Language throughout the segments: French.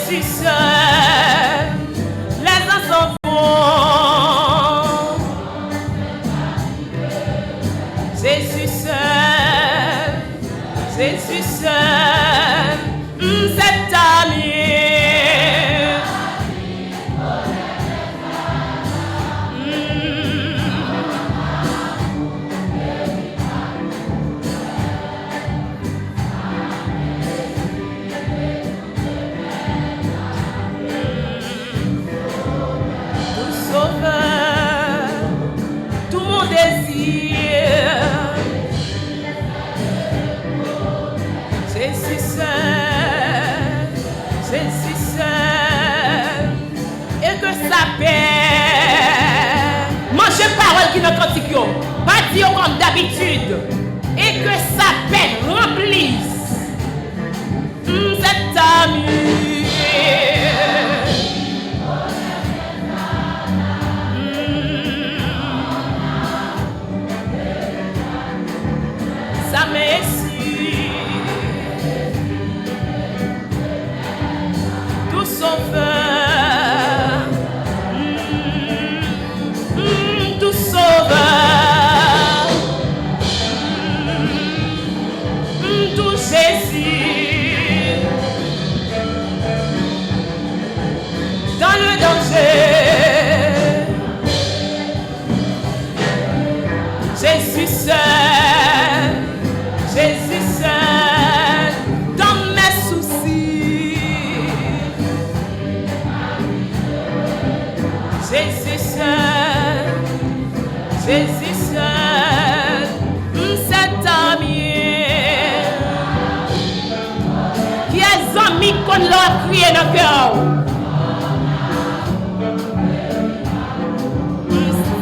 suis seul, les ans s'en vont. Je suis seul, cet ami. Qui ne cantique pas dire comme d'habitude et que sa peine remplisse cet ami. Ça m'essuie tout sauveur. Jésus seul, dans mes soucis. Jésus seul, cet ami qui est ami qu'on leur crie dans le cœur.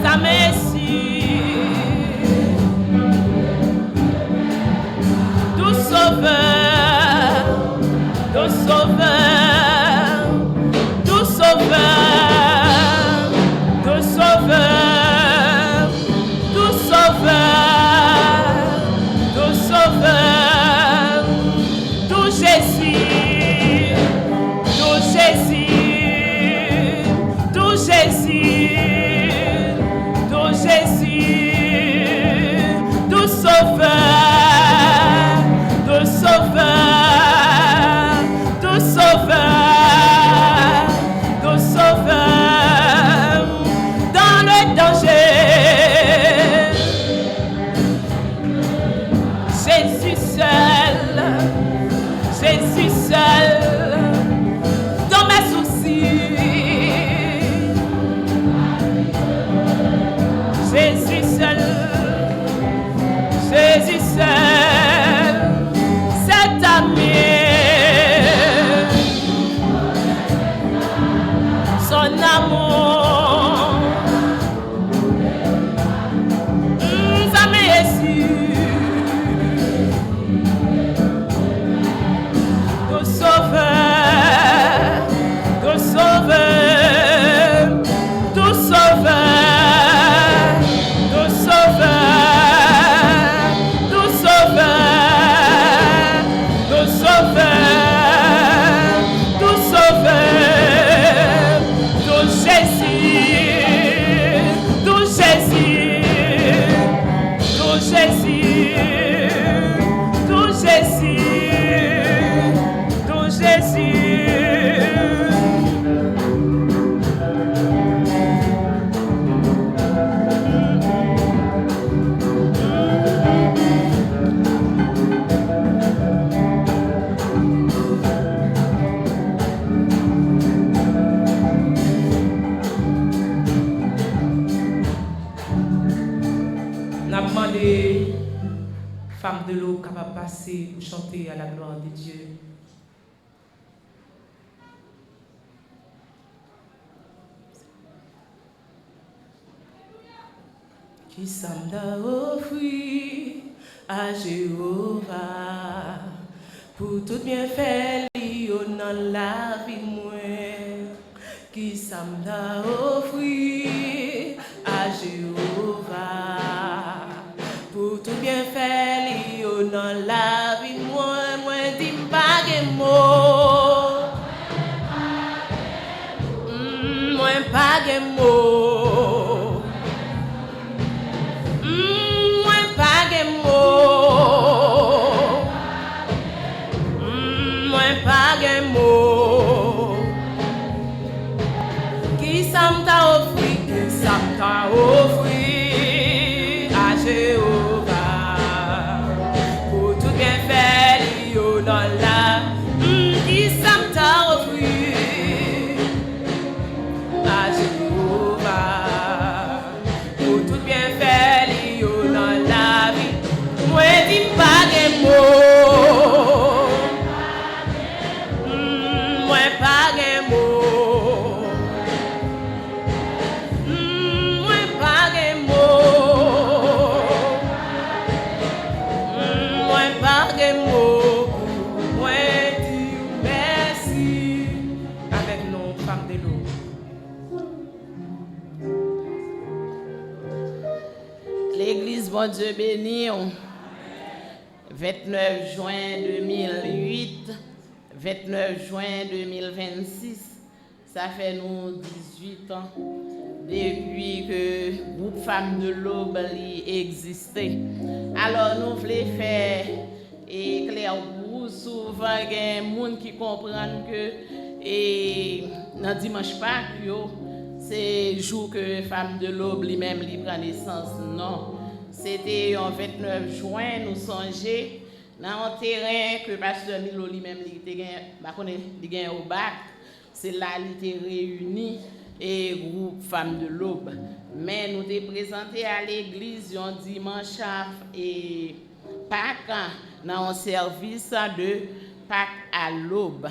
Ça m'essuie. Tout sauveur, tout sauveur, tout sauveur, tout sauveur, tout sauveur, tout sauveur, tout Jésus, tout Jésus, tout Jésus, tout Jésus, tout sauveur. Tout sauveur, tout sauveur, tout sauveur, dans le danger. Jésus seul, dans mes soucis. Jésus seul. Son amour, ça m'essuie. Tout sauveur, tout sauveur, tout sauveur, tout sauveur, tout sauveur, tout sauveur, tout sauveur. Tout Jésus, tout Jésus, tout Jésus, tout Jésus, tout Jésus. Femme de l'eau capable de passer pour chanter à la gloire de Dieu. Qui s'en offrir à Jéhovah pour tout bien faire dans la vie moi. Qui s'en offrir à Jéhovah pour tout bien faire dans la vie moi dis pas de mots. pas de mots. Moi pas de mots. Moi pas de mots. Qui ça t'a offert, qui ça t'a offert à Jéhovah pour tout bien faire yo dans la. Qui ça t'a offert à Jéhovah pour tout bien faire yo dans la vie. Moi dis pas de mots. Moi pas de mots. Moi pas de mots. Moi pas de mots. Moi dis merci avec nos femmes de l'eau. L'église bon Dieu béni. 29 juin 2008, 29 juin 2026, ça fait nous 18 ans depuis que le groupe Femmes de l'Aube existait. Alors nous voulons faire éclair pour souvent il y a des gens qui comprennent que dans dimanche Pâques, c'est le jour que Femmes de l'Aube lui-même prend naissance. Non. C'était en 29 juin, nous songeons dans un terrain que Pasteur Milo lui-même était au bac. C'est là qu'il était réuni et groupe Femmes de l'Aube. Mais nous étions présentés à l'église un dimanche et Pâques dans un service de Pâques à l'aube.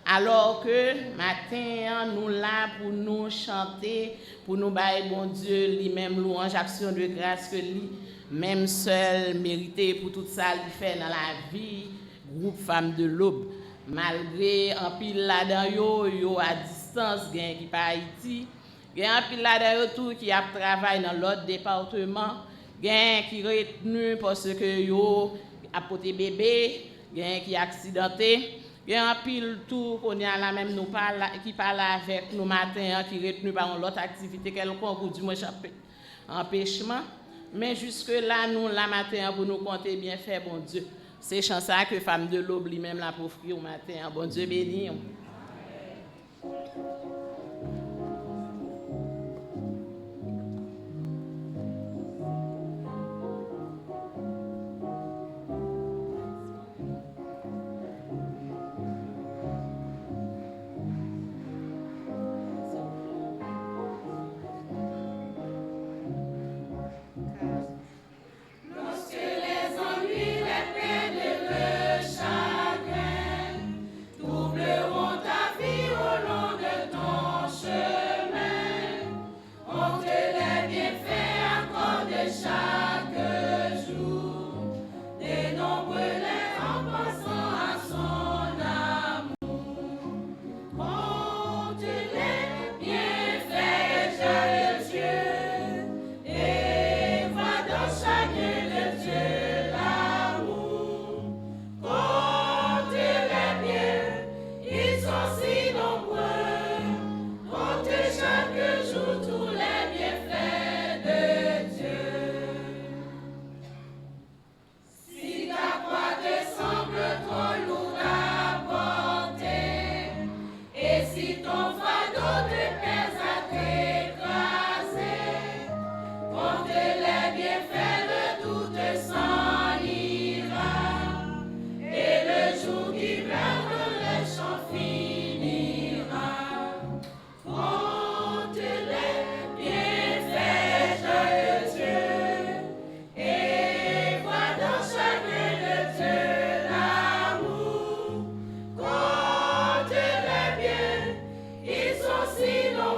Alors que matin, nous là pour nous chanter, pour nous bailler bon Dieu, lui-même louange, action de grâce que lui, même seul mérité pour tout ça qu'il fait dans la vie, groupe Femmes de l'Aube. Malgré un pile là-dedans, yo à distance, qui pas Haïti, un pile là-dedans tout qui a travaillé dans l'autre département, qui retenu parce que yo a porté bébé, qui accidenté. Il y a un pile tout qu'on y a là même nous parle qui parle avec nous matin qui retenu par l'autre activité quelconque ou du moins empêchement mais jusque là nous la matin pour nous compter bien faire bon Dieu c'est chance ça que Femme de l'Aube lui-même la pour offrir au matin bon Dieu béni. Ils sont si nombreux.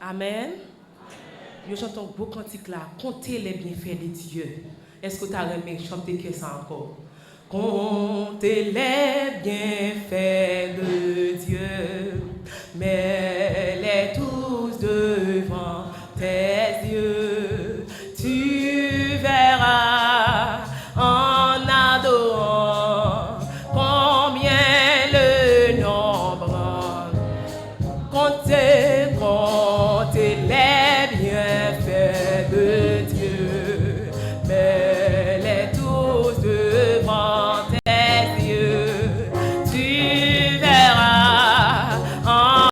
Amen. Je chante un beau cantique là. Comptez les bienfaits de Dieu. Est-ce que tu as aimé chanter que ça encore? Comptez les bienfaits de Dieu. Mais